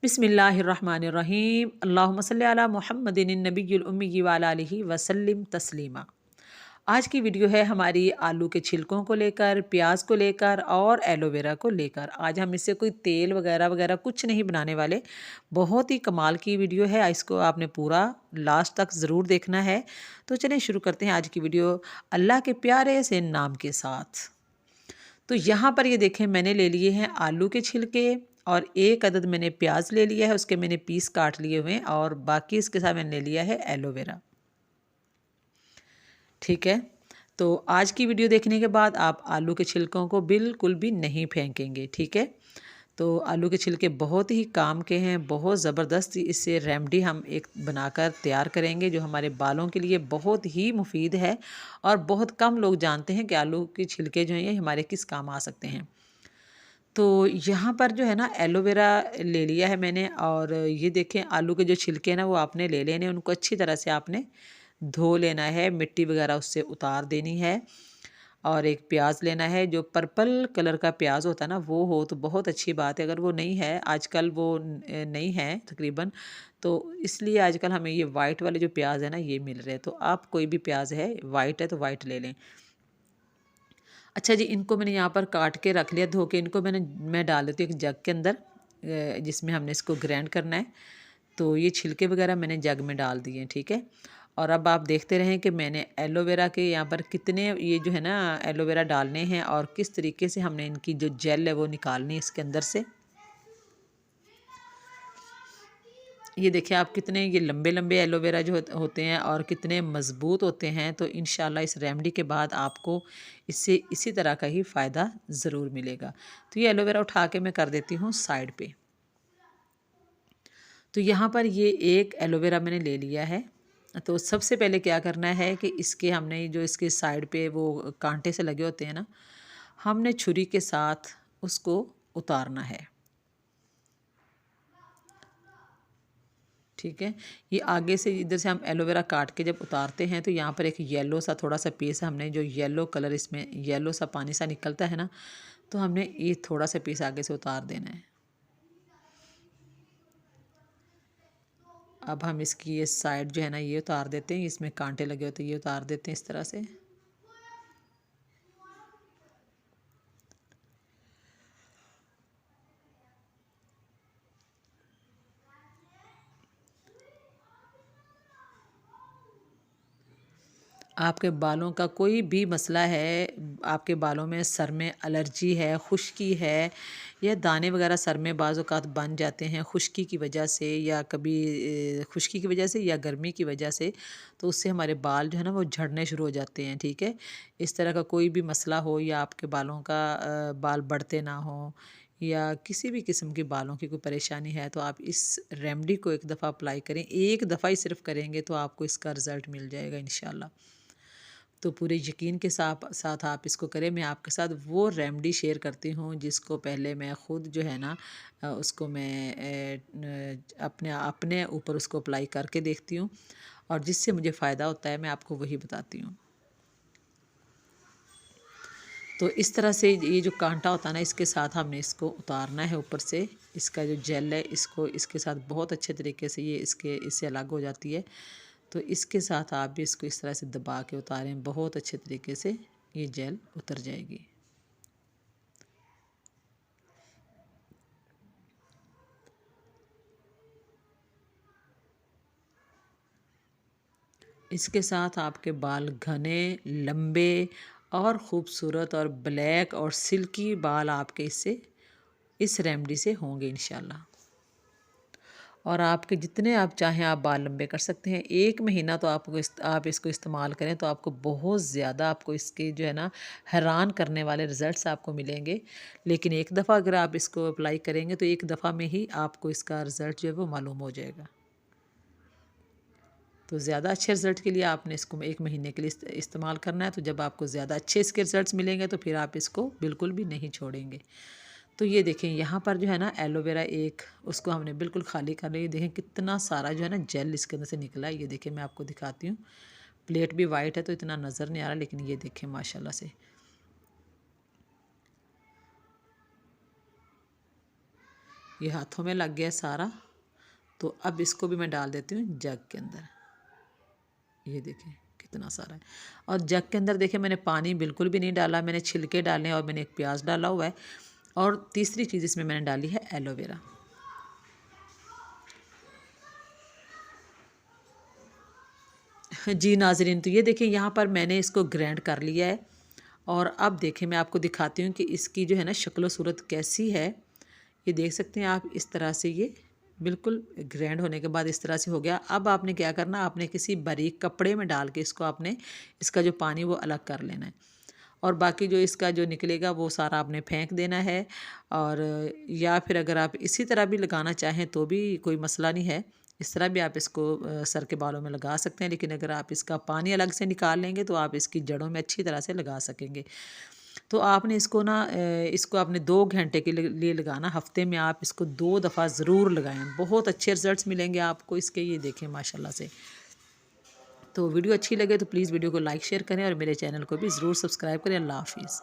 बिस्मिल्लाहिर्रहमानिर्रहीम अल्लाहुम्मा सल्ली अला मुहम्मदिन नबिय्युल उम्मी व अला आलिहि वसल्लिम तस्लीमा। आज की वीडियो है हमारी आलू के छिलकों को लेकर, प्याज को लेकर और एलोवेरा को लेकर। आज हम इससे कोई तेल वगैरह वगैरह कुछ नहीं बनाने वाले। बहुत ही कमाल की वीडियो है, इसको आपने पूरा लास्ट तक ज़रूर देखना है। तो चलें शुरू करते हैं आज की वीडियो अल्लाह के प्यारे से नाम के साथ। तो यहाँ पर ये देखें, मैंने ले लिए हैं आलू के छिलके और एक अदद मैंने प्याज ले लिया है, उसके मैंने पीस काट लिए हुए हैं और बाकी इसके साथ मैंने ले लिया है एलोवेरा। ठीक है, तो आज की वीडियो देखने के बाद आप आलू के छिलकों को बिल्कुल भी नहीं फेंकेंगे। ठीक है, तो आलू के छिलके बहुत ही काम के हैं, बहुत ज़बरदस्त इससे रेमेडी हम एक बनाकर तैयार करेंगे जो हमारे बालों के लिए बहुत ही मुफीद है। और बहुत कम लोग जानते हैं कि आलू के छिलके जो हैं ये हमारे किस काम आ सकते हैं। तो यहाँ पर जो है ना एलोवेरा ले लिया है मैंने और ये देखें आलू के जो छिलके हैं ना वो आपने ले लेने, उनको अच्छी तरह से आपने धो लेना है, मिट्टी वगैरह उससे उतार देनी है। और एक प्याज लेना है, जो पर्पल कलर का प्याज होता है ना वो हो तो बहुत अच्छी बात है। अगर वो नहीं है, आजकल वो नहीं है तकरीबन, तो इसलिए आजकल हमें ये वाइट वाले जो प्याज है ना ये मिल रहे हैं। तो आप कोई भी प्याज है, वाइट है तो वाइट ले लें। अच्छा जी, इनको मैंने यहाँ पर काट के रख लिया, धो के इनको मैं डाल देती हूँ एक जग के अंदर जिसमें हमने इसको ग्राइंड करना है। तो ये छिलके वगैरह मैंने जग में डाल दिए हैं। ठीक है, और अब आप देखते रहें कि मैंने एलोवेरा के यहाँ पर कितने ये जो है ना एलोवेरा डालने हैं और किस तरीके से हमने इनकी जो जेल है वो निकालनी है इसके अंदर से। ये देखिए आप कितने ये लंबे लंबे एलोवेरा जो होते हैं और कितने मज़बूत होते हैं। तो इंशाल्लाह इस रेमेडी के बाद आपको इससे इसी तरह का ही फ़ायदा ज़रूर मिलेगा। तो ये एलोवेरा उठा के मैं कर देती हूँ साइड पे। तो यहाँ पर ये एक एलोवेरा मैंने ले लिया है। तो सबसे पहले क्या करना है कि इसके हमने जो इसके साइड पे वो कांटे से लगे होते हैं ना, हमने छुरी के साथ उसको उतारना है। ठीक है, ये आगे से इधर से हम एलोवेरा काट के जब उतारते हैं तो यहाँ पर एक येलो सा थोड़ा सा पीस हमने जो येलो कलर इसमें येलो सा पानी सा निकलता है ना, तो हमने ये थोड़ा सा पीस आगे से उतार देना है। अब हम इसकी ये साइड जो है ना ये उतार देते हैं, इसमें कांटे लगे होते हैं ये उतार देते हैं इस तरह से। आपके बालों का कोई भी मसला है, आपके बालों में सर में एलर्जी है, खुश्की है या दाने वगैरह सर में बाज़ औक़ात बन जाते हैं खुश्की की वजह से, या कभी खुश्की की वजह से या गर्मी की वजह से, तो उससे हमारे बाल जो है ना वो झड़ने शुरू हो जाते हैं। ठीक है, इस तरह का कोई भी मसला हो या आपके बालों का बाल बढ़ते ना हो या किसी भी किस्म के बालों की कोई परेशानी है, तो आप इस रेमेडी को एक दफ़ा अप्लाई करें। एक दफ़ा ही सिर्फ करेंगे तो आपको इसका रिज़ल्ट मिल जाएगा इंशाल्लाह। तो पूरे यकीन के साथ आप इसको करें। मैं आपके साथ वो रेमेडी शेयर करती हूँ जिसको पहले मैं ख़ुद जो है ना उसको मैं अपने अपने ऊपर उसको अप्लाई करके देखती हूँ और जिससे मुझे फ़ायदा होता है मैं आपको वही बताती हूँ। तो इस तरह से ये जो कांटा होता है ना इसके साथ हमने इसको उतारना है ऊपर से। इसका जो जेल है इसको इसके साथ बहुत अच्छे तरीके से ये इससे अलग हो जाती है। तो इसके साथ आप भी इसको इस तरह से दबा के उतारें, बहुत अच्छे तरीके से ये जेल उतर जाएगी। इसके साथ आपके बाल घने, लंबे और ख़ूबसूरत और ब्लैक और सिल्की बाल आपके इस रेमेडी से होंगे इंशाल्लाह। और आपके जितने आप चाहें आप बाल लंबे कर सकते हैं। 1 महीना तो आप इसको इस्तेमाल करें तो आपको बहुत ज़्यादा आपको इसके जो है ना हैरान करने वाले रिज़ल्ट्स आपको मिलेंगे। लेकिन एक दफ़ा अगर आप इसको अप्लाई करेंगे तो एक दफ़ा में ही आपको इसका रिज़ल्ट जो है वो मालूम हो जाएगा। तो ज़्यादा अच्छे रिज़ल्ट के लिए आपने इसको 1 महीने के लिए इस्तेमाल करना है। तो जब आपको ज़्यादा अच्छे इसके रिज़ल्ट्स मिलेंगे तो फिर आप इसको बिल्कुल भी नहीं छोड़ेंगे। तो ये देखें यहाँ पर जो है ना एलोवेरा एक उसको हमने बिल्कुल खाली कर लिया। देखें कितना सारा जो है ना जेल इसके अंदर से निकला है। ये देखें मैं आपको दिखाती हूँ। प्लेट भी वाइट है तो इतना नज़र नहीं आ रहा, लेकिन ये देखें माशाल्लाह से। ये हाथों में लग गया सारा। तो अब इसको भी मैं डाल देती हूँ जग के अंदर। ये देखें कितना सारा है। और जग के अंदर देखें मैंने पानी बिल्कुल भी नहीं डाला, मैंने छिलके डाले और मैंने एक प्याज डाला हुआ है। और तीसरी चीज़ इसमें मैंने डाली है एलोवेरा। जी नाज़रीन, तो ये देखिए यहाँ पर मैंने इसको ग्राइंड कर लिया है। और अब देखें मैं आपको दिखाती हूँ कि इसकी जो है ना शक्ल सूरत कैसी है। ये देख सकते हैं आप, इस तरह से ये बिल्कुल ग्राइंड होने के बाद इस तरह से हो गया। अब आपने क्या करना, आपने किसी बारीक कपड़े में डाल के इसको आपने इसका जो पानी वो अलग कर लेना है। और बाकी जो इसका जो निकलेगा वो सारा आपने फेंक देना है। और या फिर अगर आप इसी तरह भी लगाना चाहें तो भी कोई मसला नहीं है, इस तरह भी आप इसको सर के बालों में लगा सकते हैं। लेकिन अगर आप इसका पानी अलग से निकाल लेंगे तो आप इसकी जड़ों में अच्छी तरह से लगा सकेंगे। तो आपने इसको ना इसको आपने 2 घंटे के लिए लगाना। हफ्ते में आप इसको 2 दफ़ा ज़रूर लगाएं, बहुत अच्छे रिज़ल्ट्स मिलेंगे आपको इसके। ये देखें माशाल्लाह से। तो वीडियो अच्छी लगे तो प्लीज़ वीडियो को लाइक शेयर करें और मेरे चैनल को भी ज़रूर सब्सक्राइब करें। अल्लाह हाफ़िज़।